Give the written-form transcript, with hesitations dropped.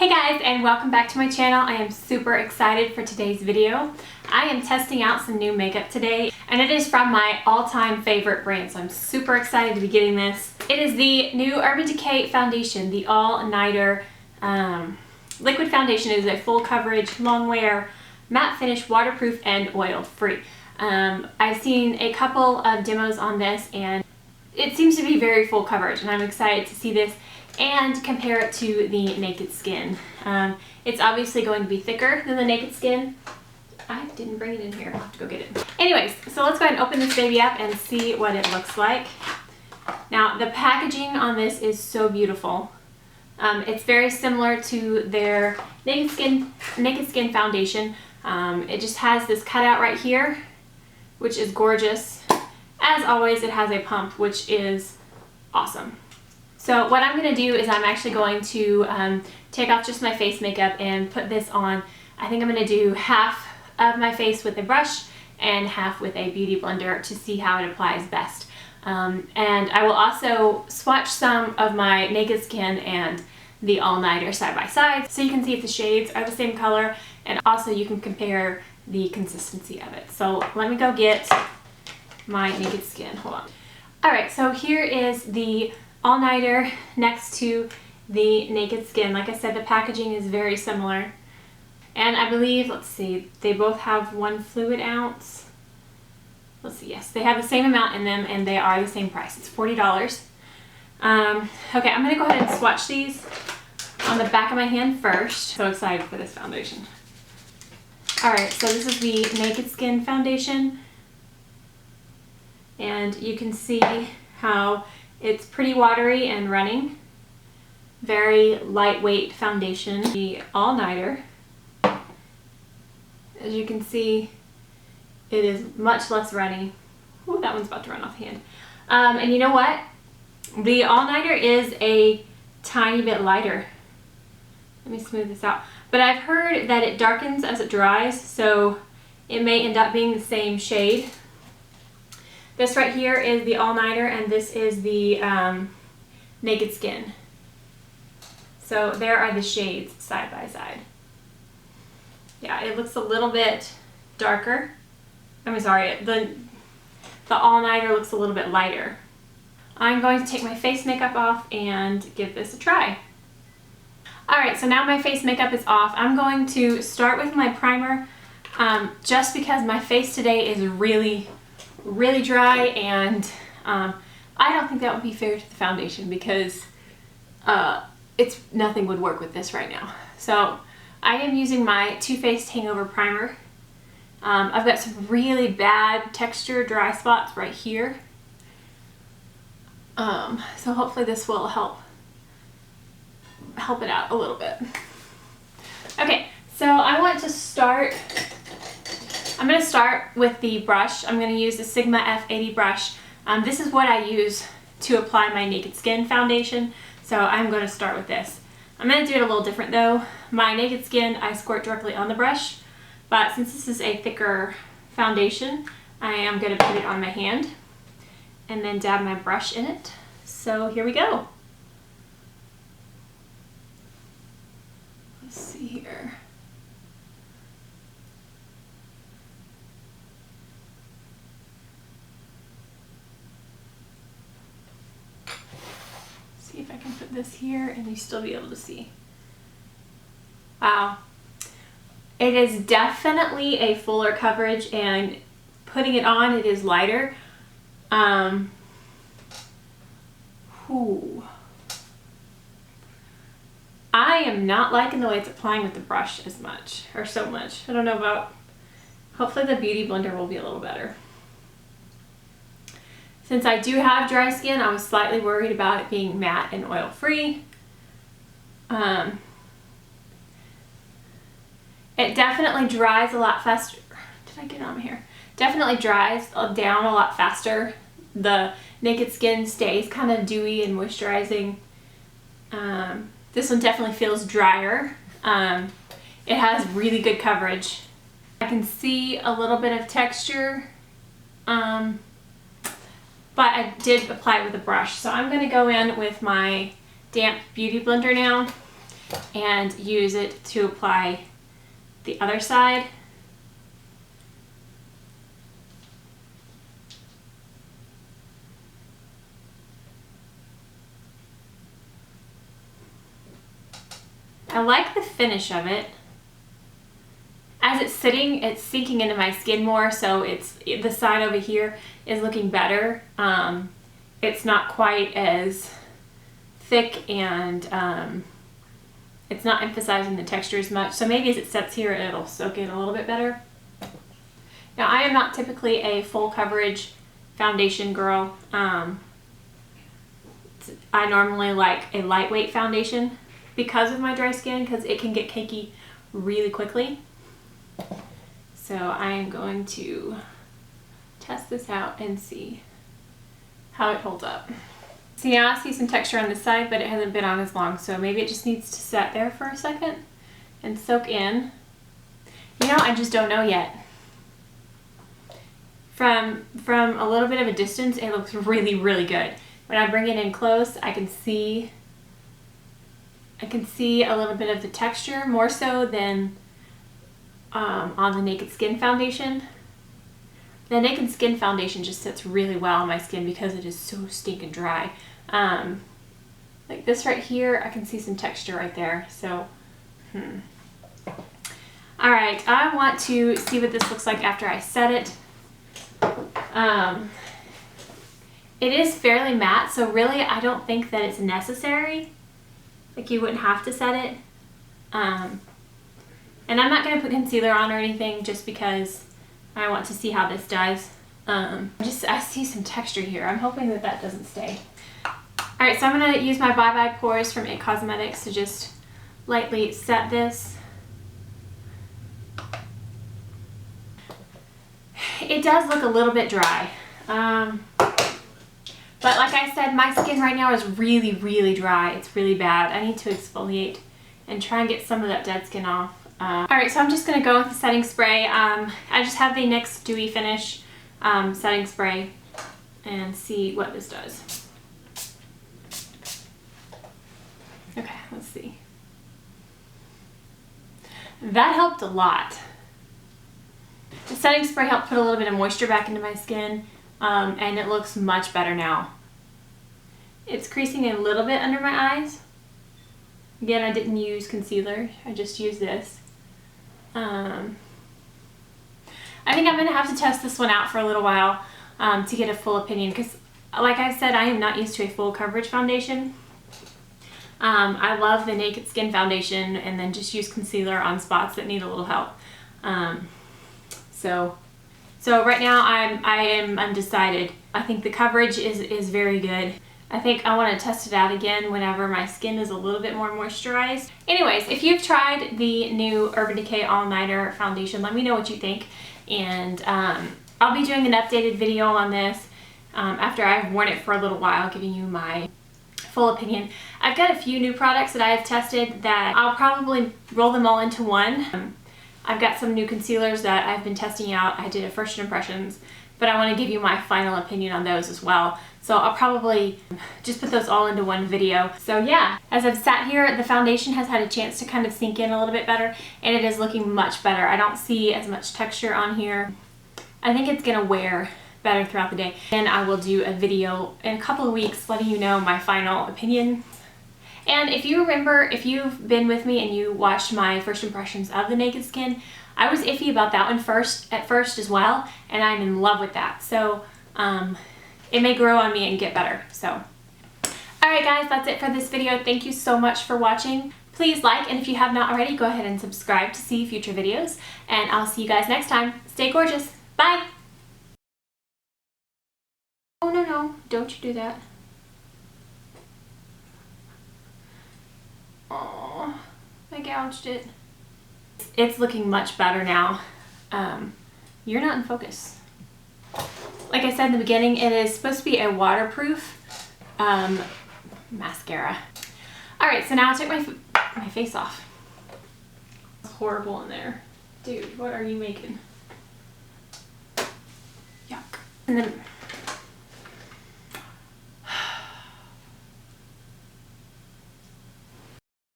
Hey guys, and welcome back to my channel. I am super excited for today's video. I am testing out some new makeup today, and it is from my all-time favorite brand, so I'm super excited to be getting this. It is the new Urban Decay Foundation, the all-nighter liquid foundation. It is a full coverage, long wear, matte finish, waterproof, and oil-free. I've seen a couple of demos on this, and it seems to be very full coverage, and I'm excited to see this and compare it to the Naked Skin. It's obviously going to be thicker than the Naked Skin. I didn't bring it in here. I'll have to go get it. Anyways, so let's go ahead and open this baby up and see what it looks like. Now, the packaging on this is so beautiful. It's very similar to their Naked Skin foundation. It just has this cutout right here, which is gorgeous. As always, it has a pump, which is awesome. So what I'm going to do is I'm actually going to take off just my face makeup and put this on. I think I'm going to do half of my face with a brush and half with a beauty blender to see how it applies best. And I will also swatch some of my Naked Skin and the all-nighter side by side so you can see if the shades are the same color, and also you can compare the consistency of it. So let me go get my Naked Skin. Hold on. Alright, so here is the all-nighter next to the Naked Skin. Like I said, the packaging is very similar. And I believe, let's see, they both have 1 fluid ounce. Let's see, yes, they have the same amount in them and they are the same price. It's $40. Okay, I'm going to go ahead and swatch these on the back of my hand first. So excited for this foundation. Alright, so this is the Naked Skin foundation. And you can see how it's pretty watery and running. Very lightweight foundation. The all-nighter, as you can see, it is much less runny. Ooh, that one's about to run off the hand. And you know what? The all-nighter is a tiny bit lighter. Let me smooth this out. But I've heard that it darkens as it dries, so it may end up being the same shade. This right here is the all-nighter, and this is the Naked Skin. So there are the shades side by side. Yeah, it looks a little bit darker. I'm sorry, the all-nighter looks a little bit lighter. I'm going to take my face makeup off and give this a try. Alright, so now my face makeup is off. I'm going to start with my primer, just because my face today is really dry, and I don't think that would be fair to the foundation because nothing would work with this right now. So I am using my Too Faced Hangover Primer. I've got some really bad texture dry spots right here. So hopefully this will help it out a little bit. Okay, so I'm going to start with the brush. I'm going to use the Sigma F80 brush. This is what I use to apply my Naked Skin foundation, so I'm going to start with this. I'm going to do it a little different though. My Naked Skin I squirt directly on the brush, but since this is a thicker foundation, I am going to put it on my hand and then dab my brush in it. So here we go. Let's see here. See if I can put this here and you still be able to see. Wow. It is definitely a fuller coverage, and putting it on, it is lighter. I am not liking the way it's applying with the brush as much, or so much. I don't know about, hopefully the beauty blender will be a little better. Since I do have dry skin, I was slightly worried about it being matte and oil-free. It definitely dries a lot faster. Did I get it on my hair? Definitely dries down a lot faster. The Naked Skin stays kind of dewy and moisturizing. This one definitely feels drier. It has really good coverage. I can see a little bit of texture, but I did apply it with a brush. So I'm going to go in with my damp beauty blender now. and use it to apply the other side. I like the finish of it. As it's sitting, it's sinking into my skin more, so the side over here is looking better. It's not quite as thick, and it's not emphasizing the texture as much. So maybe as it sets here, it'll soak in a little bit better. Now, I am not typically a full coverage foundation girl. I normally like a lightweight foundation because of my dry skin, because it can get cakey really quickly. So I am going to test this out and see how it holds up. See, now I see some texture on this side, but it hasn't been on as long, so maybe it just needs to set there for a second and soak in. You know, I just don't know yet. From a little bit of a distance, it looks really, really good. When I bring it in close, I can see a little bit of the texture, more so than on the Naked Skin foundation. The Naked Skin foundation just sits really well on my skin because it is so stinking dry. Like this right here, I can see some texture right there. So, all right, I want to see what this looks like after I set it. It is fairly matte, so really I don't think that it's necessary. Like, you wouldn't have to set it. And I'm not going to put concealer on or anything just because I want to see how this does. I see some texture here. I'm hoping that that doesn't stay. Alright, so I'm going to use my Bye Bye Pores from IT Cosmetics to just lightly set this. It does look a little bit dry. But like I said, my skin right now is really, really dry. It's really bad. I need to exfoliate and try and get some of that dead skin off. Alright, so I'm just going to go with the setting spray. I just have the NYX Dewy Finish setting spray and see what this does. Okay, let's see. That helped a lot. The setting spray helped put a little bit of moisture back into my skin, and it looks much better now. It's creasing a little bit under my eyes. Again, I didn't use concealer. I just used this. I think I'm going to have to test this one out for a little while to get a full opinion, because like I said, I am not used to a full coverage foundation. I love the Naked Skin foundation and then just use concealer on spots that need a little help. So right now I am undecided. I think the coverage is very good. I think I want to test it out again whenever my skin is a little bit more moisturized. Anyways, if you've tried the new Urban Decay All Nighter foundation, let me know what you think. And I'll be doing an updated video on this after I've worn it for a little while, giving you my full opinion. I've got a few new products that I have tested that I'll probably roll them all into one. I've got some new concealers that I've been testing out. I did a first impressions, but I want to give you my final opinion on those as well. So I'll probably just put those all into one video. So yeah, as I've sat here, the foundation has had a chance to kind of sink in a little bit better, and it is looking much better. I don't see as much texture on here. I think it's gonna wear better throughout the day. And I will do a video in a couple of weeks letting you know my final opinion. And if you remember, if you've been with me and you watched my first impressions of the Naked Skin, I was iffy about that one at first as well, and I'm in love with that. So it may grow on me and get better. So alright guys, that's it for this video. Thank you so much for watching. Please like, and if you have not already, go ahead and subscribe to see future videos, and I'll see you guys next time. Stay gorgeous. Bye! Oh no, don't you do that. Oh, I gouged it. It's looking much better now. You're not in focus. Like I said in the beginning, it is supposed to be a waterproof mascara. Alright, so now I'll take my face off. It's horrible in there. Dude, what are you making? Yuck. And then